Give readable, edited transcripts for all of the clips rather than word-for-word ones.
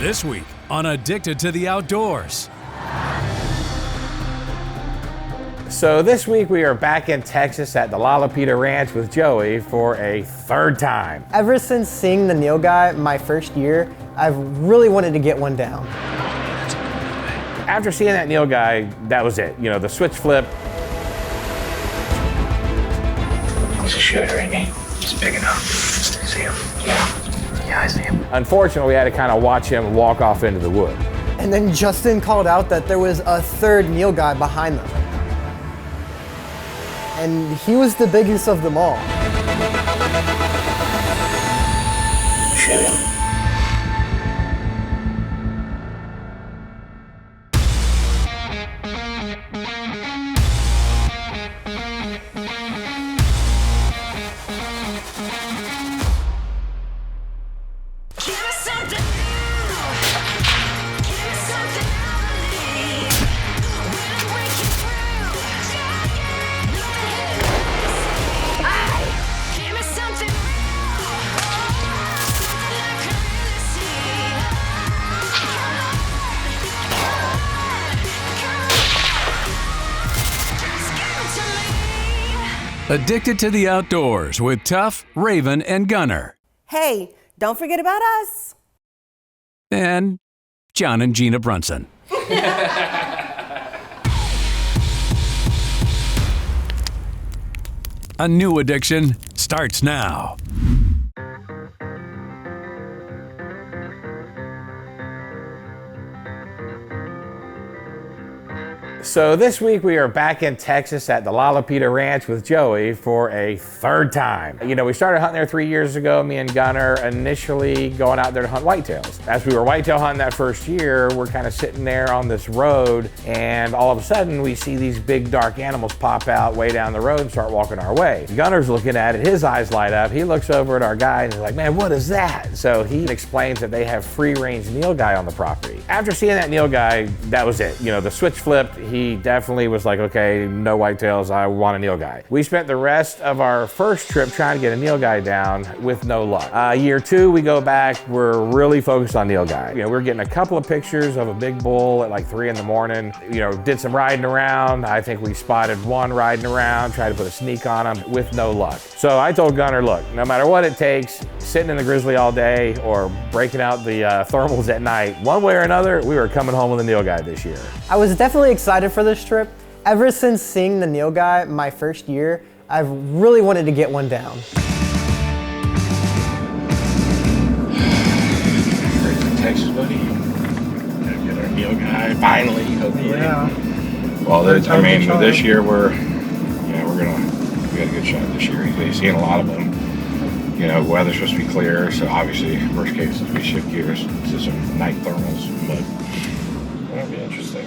This week on Addicted to the Outdoors. So this week we are back in Texas at the Lapita Ranch with Joey for a third time. Ever since seeing the Nilgai my first year, I've really wanted to get one down. After seeing that Nilgai, that was it. You know, the switch flip. He's a shooter, ain't he? He's big enough. See him? Yeah, I see him. Unfortunately, we had to kind of watch him walk off into the wood. And then Justin called out that there was a third Nilgai behind them. And he was the biggest of them all. Shoot him. Addicted to the Outdoors with Tuff, Raven, and Gunner. Hey, don't forget about us. And John and Gina Brunson. A new addiction starts now. So this week we are back in Texas at the Lapita Ranch with Joey for a third time. You know, we started hunting there 3 years ago, me and Gunner, initially going out there to hunt whitetails. As we were whitetail hunting that first year, we're kind of sitting there on this road, and all of a sudden we see these big dark animals pop out way down the road and start walking our way. Gunner's looking at it, his eyes light up, he looks over at our guy and he's like, man, what is that? So he explains that they have free-range Nilgai on the property. After seeing that Nilgai, that was it. You know, the switch flipped. He definitely was like, okay, no whitetails, I want a Nilgai. We spent the rest of our first trip trying to get a Nilgai down with no luck. Year two, we go back, we're really focused on Nilgai. You know, we're getting a couple of pictures of a big bull at like 3 in the morning. You know, did some riding around. I think we spotted one riding around, tried to put a sneak on him with no luck. So I told Gunner, look, no matter what it takes, sitting in the grizzly all day or breaking out the thermals at night, one way or another, we were coming home with a Nilgai this year. I was definitely excited for this trip. Ever since seeing the Nilgai my first year, I've really wanted to get one down. Ready for Texas, buddy? Gotta get our Nilgai finally, hopefully. Yeah. Well, I mean, this year we got a good shot this year. He's seeing a lot of them. You know, weather's supposed to be clear, so obviously, worst case is we shift gears to some night thermals, but that'll be interesting.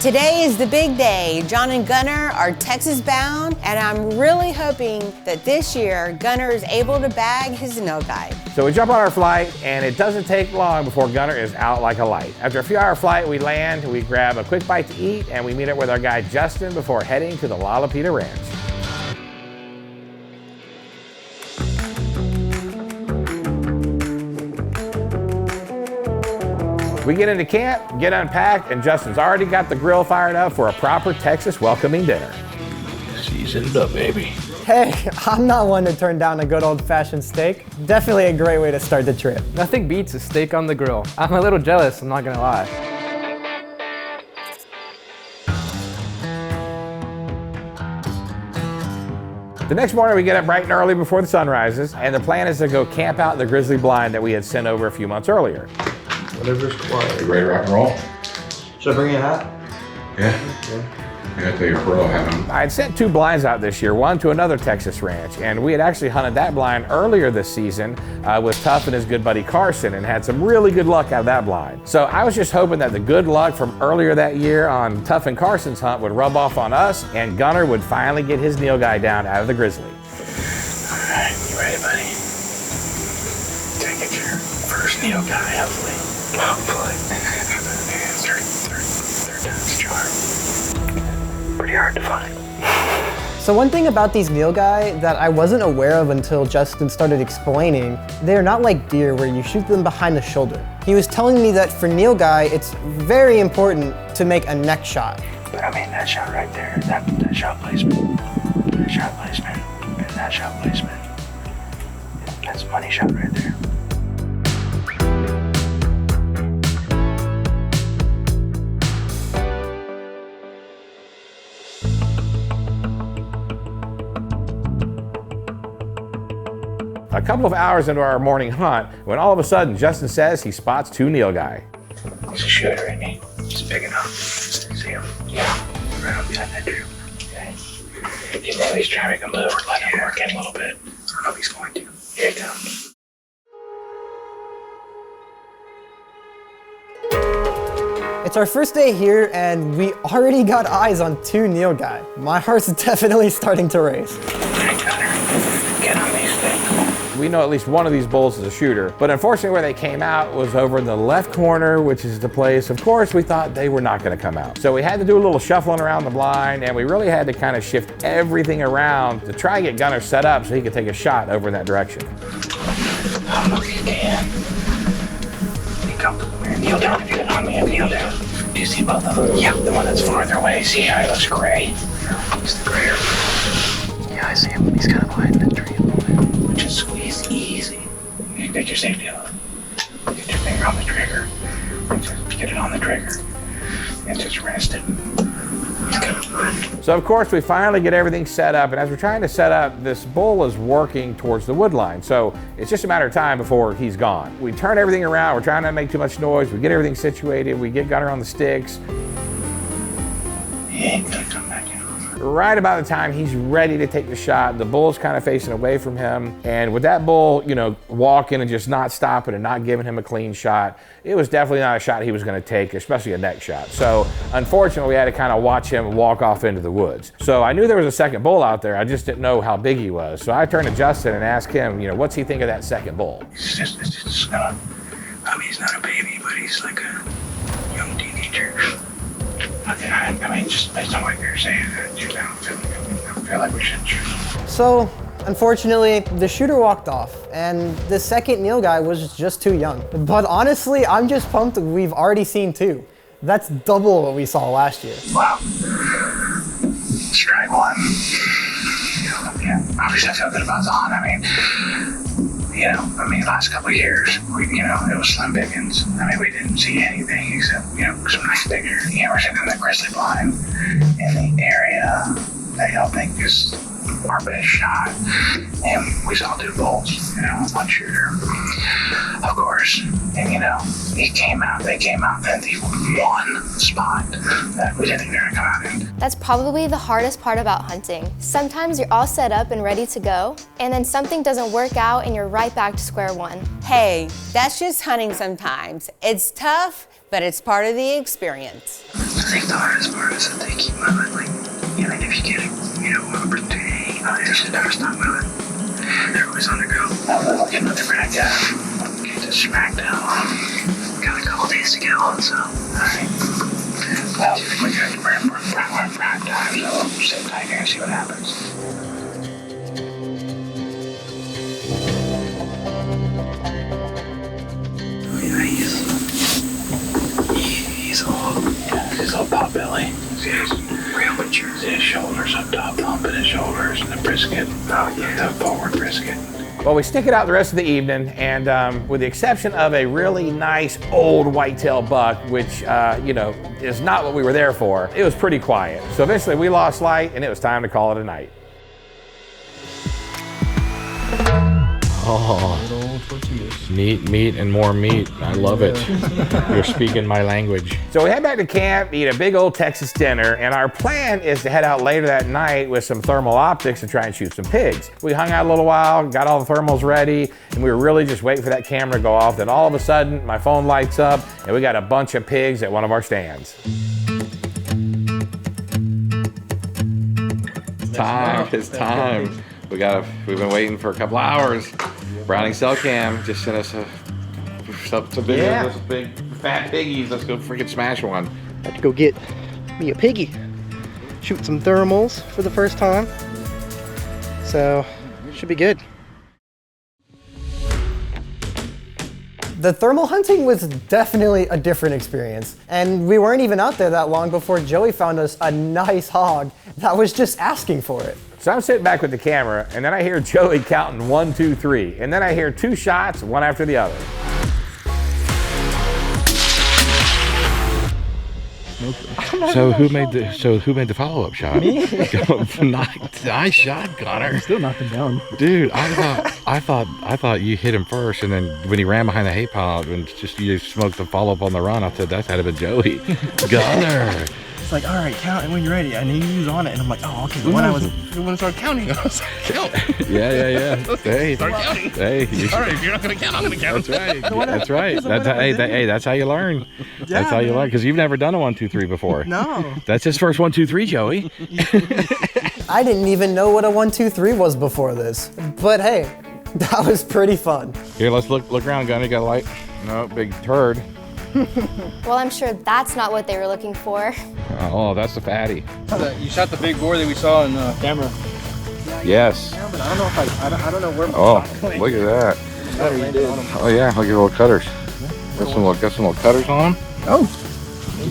Today is the big day. John and Gunner are Texas bound, and I'm really hoping that this year Gunner is able to bag his Nilgai. So we jump on our flight, and it doesn't take long before Gunner is out like a light. After a few hour flight, we land, we grab a quick bite to eat, and we meet up with our guy Justin before heading to the Lapita Ranch. We get into camp, get unpacked, and Justin's already got the grill fired up for a proper Texas welcoming dinner. Season it up, baby. Hey, I'm not one to turn down a good old-fashioned steak. Definitely a great way to start the trip. Nothing beats a steak on the grill. I'm a little jealous, I'm not gonna lie. The next morning we get up bright and early before the sun rises, and the plan is to go camp out in the grizzly blind that we had sent over a few months earlier. Whatever's quiet. You ready to rock and roll? Should I bring you a hat? Yeah. I gotta tell your pro hat on. I had sent 2 blinds out this year, one to another Texas ranch, and we had actually hunted that blind earlier this season with Tuff and his good buddy Carson, and had some really good luck out of that blind. So I was just hoping that the good luck from earlier that year on Tuff and Carson's hunt would rub off on us, and Gunner would finally get his Nilgai down out of the grizzly. All right, you ready, buddy? Gotta get your first Nilgai, hopefully. Hopefully. Third time's a charm. Pretty hard to find. So one thing about these Nilgai that I wasn't aware of until Justin started explaining, they're not like deer where you shoot them behind the shoulder. He was telling me that for Nilgai, it's very important to make a neck shot. But I mean, that shot right there, that shot placement, that shot placement, and that shot placement, that's a money shot right there. A couple of hours into our morning hunt, when all of a sudden Justin says he spots 2 Nilgai. He's a shooter, isn't he? He's big enough. See him? Yeah. Right on behind that tree. Okay. You know he's trying to make a move or let him work in a little bit. I don't know if he's going to. Here he comes. It's our first day here and we already got eyes on 2 Nilgai. My heart's definitely starting to race. Get on these things. We know at least one of these bulls is a shooter, but unfortunately where they came out was over in the left corner, which is the place, of course, we thought they were not gonna come out. So we had to do a little shuffling around the blind, and we really had to kind of shift everything around to try and get Gunner set up so he could take a shot over in that direction. I don't know if you can. Be comfortable here. Kneel down if you can on me. Kneel down. Do you see both of them? Yeah, the one that's farther away. See how he looks gray? He's the grayer. Yeah, I see him. He's kind of behind the tree a little bit. Just squeeze easy. You take your safety off. Get your finger on the trigger. Just get it on the trigger. And just rest it. So of course we finally get everything set up, and as we're trying to set up, this bull is working towards the wood line. So it's just a matter of time before he's gone. We turn everything around, we're trying not to make too much noise, we get everything situated, we get Gunner on the sticks. He ain't gonna come back in. Right about the time he's ready to take the shot, the bull's kind of facing away from him. And with that bull, you know, walking and just not stopping and not giving him a clean shot, it was definitely not a shot he was going to take, especially a neck shot. So unfortunately, we had to kind of watch him walk off into the woods. So I knew there was a second bull out there. I just didn't know how big he was. So I turned to Justin and asked him, you know, what's he think of that second bull? It's just not, I mean, he's not a baby, but he's like a young teenager. I mean, just based on what you're saying, I feel like we should shoot. So, unfortunately, the shooter walked off, and the second Nilgai was just too young. But honestly, I'm just pumped that we've already seen 2. That's double what we saw last year. Wow. Strike 1. Yeah, obviously I feel good about the hunt. Last couple of years, it was slim pickings. I mean, we didn't see anything except, some nice bigger. We're sitting in the grizzly blind in the area that y'all think is our best shot. And we saw 2 bulls, one shooter, of course. And, they came out in the one spot that we didn't think they were gonna come out in. That's probably the hardest part about hunting. Sometimes you're all set up and ready to go, and then something doesn't work out and you're right back to square one. Hey, that's just hunting sometimes. It's tough, but it's part of the experience. I think the hardest part is that they keep moving. If you get one opportunity, they just never stop moving. They're always on the go. I'm looking at the frag guy. Just smacked down. Got a couple days to go, so, alright. Well, we got to burn prime time, so sit tight here and see what happens. He's a little pot belly. See his real mature. See his shoulders up top, thumping his shoulders, and the brisket, the forward brisket. Well, we stick it out the rest of the evening, and with the exception of a really nice old whitetail buck, which, is not what we were there for, it was pretty quiet. So eventually we lost light, and it was time to call it a night. Oh, meat and more meat. I love it. You're speaking my language. So we head back to camp, eat a big old Texas dinner, and our plan is to head out later that night with some thermal optics to try and shoot some pigs. We hung out a little while, got all the thermals ready, and we were really just waiting for that camera to go off. Then all of a sudden, my phone lights up, and we got a bunch of pigs at one of our stands. It's time. We've been waiting for a couple hours. Browning cell cam just sent us some big fat piggies. Let's go freaking smash one. Have to go get me a piggy. Shoot some thermals for the first time. So, should be good. The thermal hunting was definitely a different experience. And we weren't even out there that long before Joey found us a nice hog that was just asking for it. So I'm sitting back with the camera, and then I hear Joey counting 1, 2, 3, and then I hear 2 shots, one after the other. So who made the follow-up shot? Me. Nice shot, Connor. Still knocked him down. Dude, I thought you hit him first, and then when he ran behind the hay pile and you smoked the follow-up on the run, I said that had to be Joey. Gunner. It's like, all right, count and when you're ready. I knew you was on it, and I'm like, oh, okay. When I started counting, I was like, count. Yeah. Hey, Start counting. Hey, All right, if you're not gonna count, I'm gonna count. That's right. That's how you learn. That's how you learn, because you've never done a 1, 2, 3 before. No. That's his first 1, 2, 3, Joey. I didn't even know what a 1, 2, 3 was before this. But hey, that was pretty fun. Here, let's look around, Gunner. You got a light? No, big turd. Well, I'm sure that's not what they were looking for. Oh, that's the fatty. You shot the big boar that we saw on camera. Yes. Yeah, but I don't know if I don't know where. Oh, look at that. Oh yeah, look at the little cutters. Got some little cutters on them. Oh.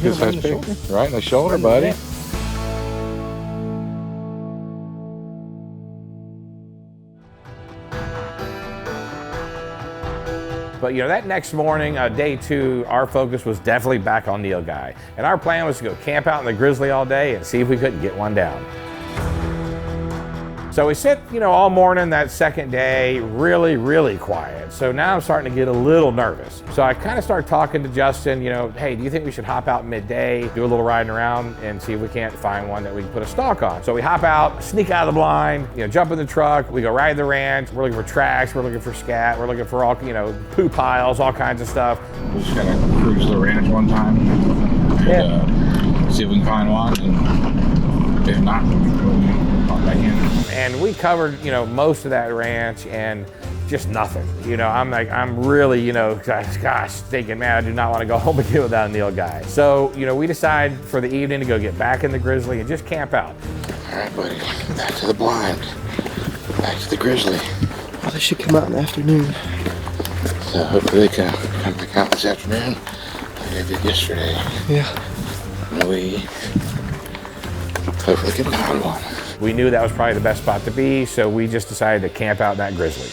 Good size pig. Right in the shoulder, buddy. But that next morning, day 2, our focus was definitely back on Nilgai. And our plan was to go camp out in the grizzly all day and see if we couldn't get one down. So we sit, all morning that second day, really, really quiet. So now I'm starting to get a little nervous. So I kind of start talking to Justin, hey, do you think we should hop out midday, do a little riding around and see if we can't find one that we can put a stalk on? So we hop out, sneak out of the blind, jump in the truck, we go ride the ranch. We're looking for tracks, we're looking for scat, we're looking for all, poo piles, all kinds of stuff. We're just gonna cruise the ranch one time and see if we can find one. And if not, we'll pop back in. And we covered, most of that ranch and just nothing. I'm really, gosh, thinking, man, I do not want to go home again without a Nilgai. So, we decide for the evening to go get back in the grizzly and just camp out. All right, buddy, back to the blind, back to the grizzly. Oh, they should come out in the afternoon. So hopefully they can come back out this afternoon like they did yesterday. Yeah. And we hopefully can find one. We knew that was probably the best spot to be, so we just decided to camp out in that grizzly.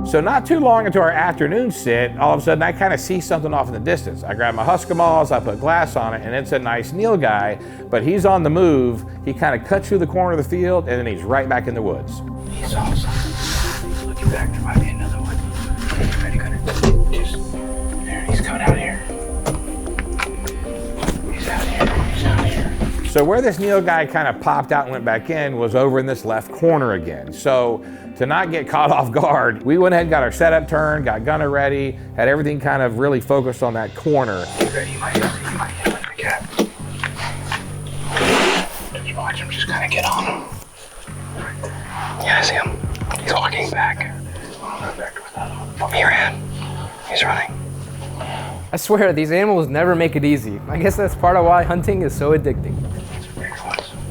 So not too long into our afternoon sit, all of a sudden I kind of see something off in the distance. I grab my Husky-Malls, I put glass on it, and it's a nice Nilgai, but he's on the move. He kind of cuts through the corner of the field, and then he's right back in the woods. He's awesome. He's looking back. There might be another one. Ready, Gunner? Just there. He's coming out here. He's out here. He's out here. So where this Nilgai kind of popped out and went back in was over in this left corner again. So to not get caught off guard, we went ahead and got our setup turned, got Gunner ready, had everything kind of really focused on that corner. Get ready. You might get like the cat. Just watch him. Just kind of get on him. Yeah, I see him. He's walking back. Back towards the other one. He ran. He's running. I swear, these animals never make it easy. I guess that's part of why hunting is so addicting.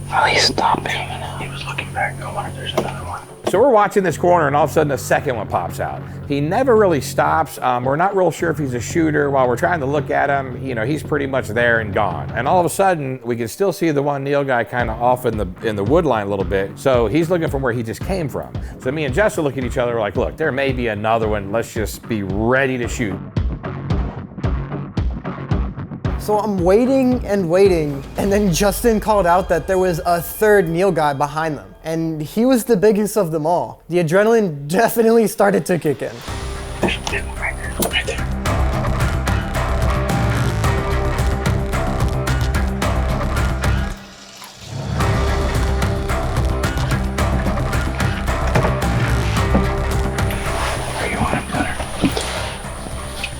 Well, he's stopping. He was looking back. I wonder if there's another one. So we're watching this corner and all of a sudden a second one pops out. He never really stops. We're not real sure if he's a shooter. While we're trying to look at him, he's pretty much there and gone. And all of a sudden we can still see the one Nilgai kind of off in the wood line a little bit. So he's looking from where he just came from. So me and Jess look at each other, we're like, look, there may be another one. Let's just be ready to shoot. So I'm waiting and waiting, and then Justin called out that there was a third Nilgai behind them, and he was the biggest of them all. The adrenaline definitely started to kick in. Right there. Right there. Are you on him, Gunner?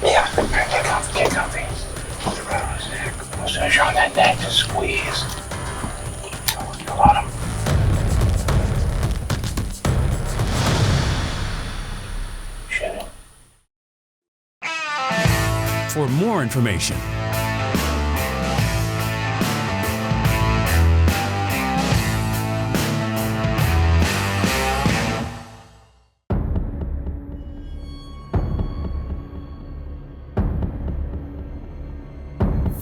Yeah. All right, get comfy. As soon as you're on that neck, just squeeze. You got him. Shoot him. For more information,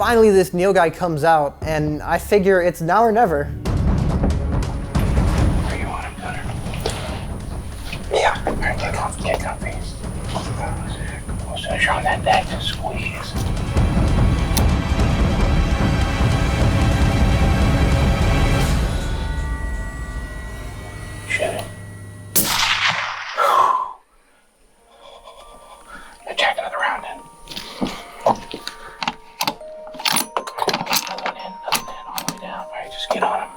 Finally, this Nilgai comes out, and I figure it's now or never. Are you on him, Gunner? Yeah. All right, get comfy. As soon as you're on that deck, just squeeze. Shoot it. Jack another round in. Nothing in, all the way down. All right, just get on him.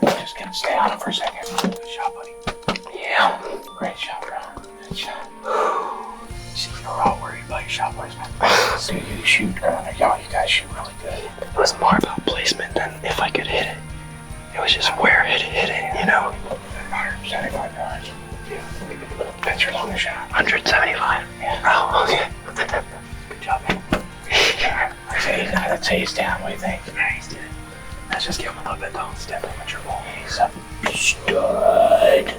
Just gonna stay on him for a second. Good shot, buddy. Yeah. Great shot, bro. Good shot. See, we were all worried about your shot placement. So you shoot, y'all, you guys shoot really good. It was more about placement than if I could hit it. It was just where it hit it, you know? 175 yards. Yeah. That's your longest shot. 175. Yeah. Oh, okay. Good job, man. I'd say he's down. What do you think? Yeah, he's good. Let's just give him a little bit though. It's definitely mature ball. He's a stud.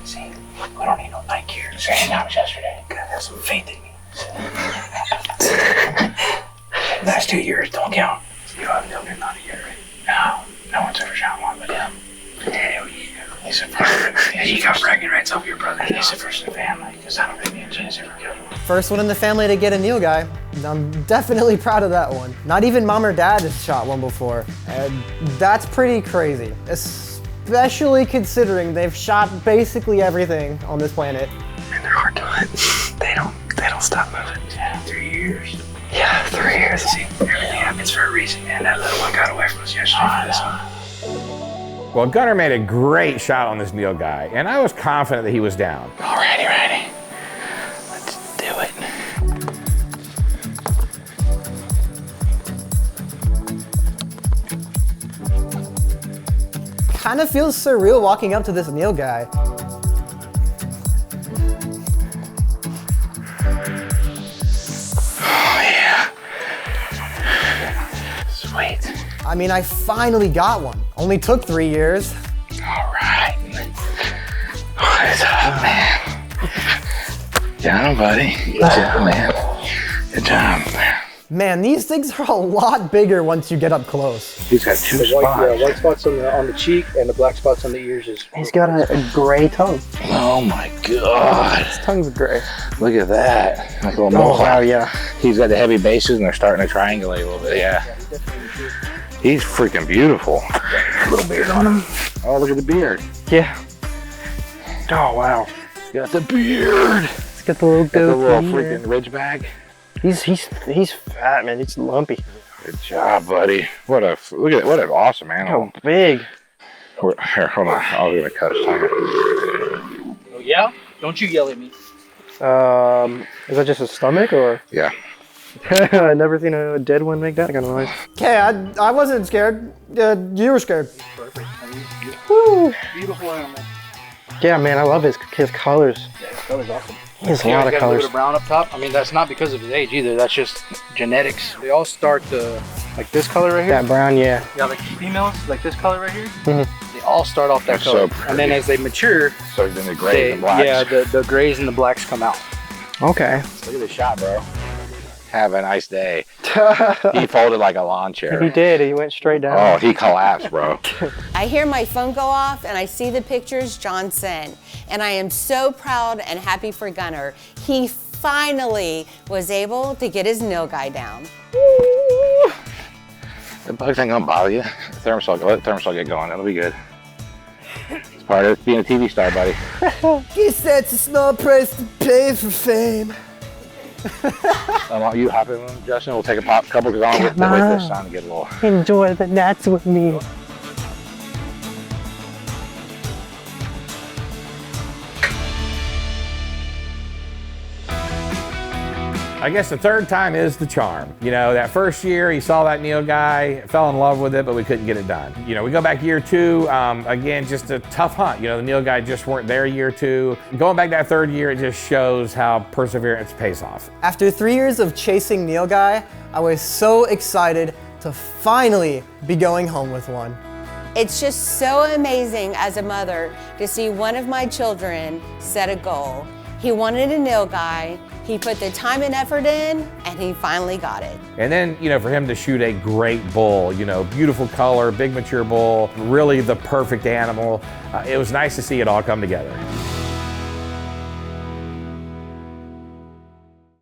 See, we don't need no night gear. Same time as yesterday. Gotta have some faith in me. Last 2 years don't count. You don't have no, not a year, right? No one's ever shot one but him. Hell yeah. He's a first. Yeah, you got bragging rights over your brother. He's the first in the family because I don't think me and Jen's ever killed him. First one in the family to get a Nilgai. I'm definitely proud of that one. Not even mom or dad has shot one before. And that's pretty crazy, especially considering they've shot basically everything on this planet. And they're hard to hunt. They don't stop moving. Yeah, 3 years. Yeah, 3 years. See, everything happens for a reason, man. That little one got away from us yesterday. Well, Gunner made a great shot on this Nilgai, and I was confident that he was down. Alrighty, ready. Let's do it. Kind of feels surreal walking up to this Nilgai. Oh yeah. Sweet. I mean, I finally got one. Only took 3 years. Alright. What's up, man? Down, buddy. Good job, man. Good job, man. Man, these things are a lot bigger once you get up close. He's got 2 spots. White spots on the cheek and the black spots on the ears. He's got a gray tongue. Oh my God. His tongue's gray. Look at that. Like a little Oh, mohawk. wow, yeah. He's got the heavy bases and they're starting to triangulate a little bit, yeah. He's freaking beautiful. A little beard on him. Oh, look at the beard. Yeah. Oh, wow. Got the beard. He's got the little Got the little goatee. freaking ridge bag. He's fat, man. He's lumpy. Good job, buddy. What an awesome animal. Oh, big. Here, hold on. I was gonna cut his tongue. Oh yeah? Don't you yell at me. Is that just his stomach or? Yeah. I never seen a dead one make that kind of noise. Okay, I wasn't scared. You were scared. Perfect. Woo. Beautiful animal. Yeah, man, I love his colors. Yeah, his color's awesome. He has a Yeah, lot he's of got a little colors. bit of brown up top. I mean, that's not because of his age either. That's just genetics. They all start like this color right here. That brown, yeah. Yeah, like females, like this color right here. Mhm. They all start off that That's color. so And then as they mature, So then the gray and blacks. yeah, the grays and the blacks come out. Okay. Look at the shot, bro. Have a nice day. He folded like a lawn chair. He did. He went straight down. Oh, he collapsed, bro. I hear my phone go off and I see the pictures John sent. And I am so proud and happy for Gunner. He finally was able to get his Nilgai down. The bugs ain't gonna bother you. Let the thermostat get going. It'll be good. It's part of being a TV star, buddy. Guess that's a small price to pay for fame. You hop in with him, Justin. We'll take a couple because I want to wait for this sun to get a little. Enjoy the nuts with me. I guess the third time is the charm. You know, that first year he saw that Nilgai, fell in love with it, but we couldn't get it done. You know, we go back year 2, again, just a tough hunt. You know, the Nilgai just weren't there year 2. Going back that third year, it just shows how perseverance pays off. After 3 years of chasing Nilgai, I was so excited to finally be going home with one. It's just so amazing as a mother to see one of my children set a goal. He wanted a Nilgai. He put the time and effort in, and he finally got it. And then, for him to shoot a great bull, beautiful color, big mature bull, really the perfect animal. It was nice to see it all come together.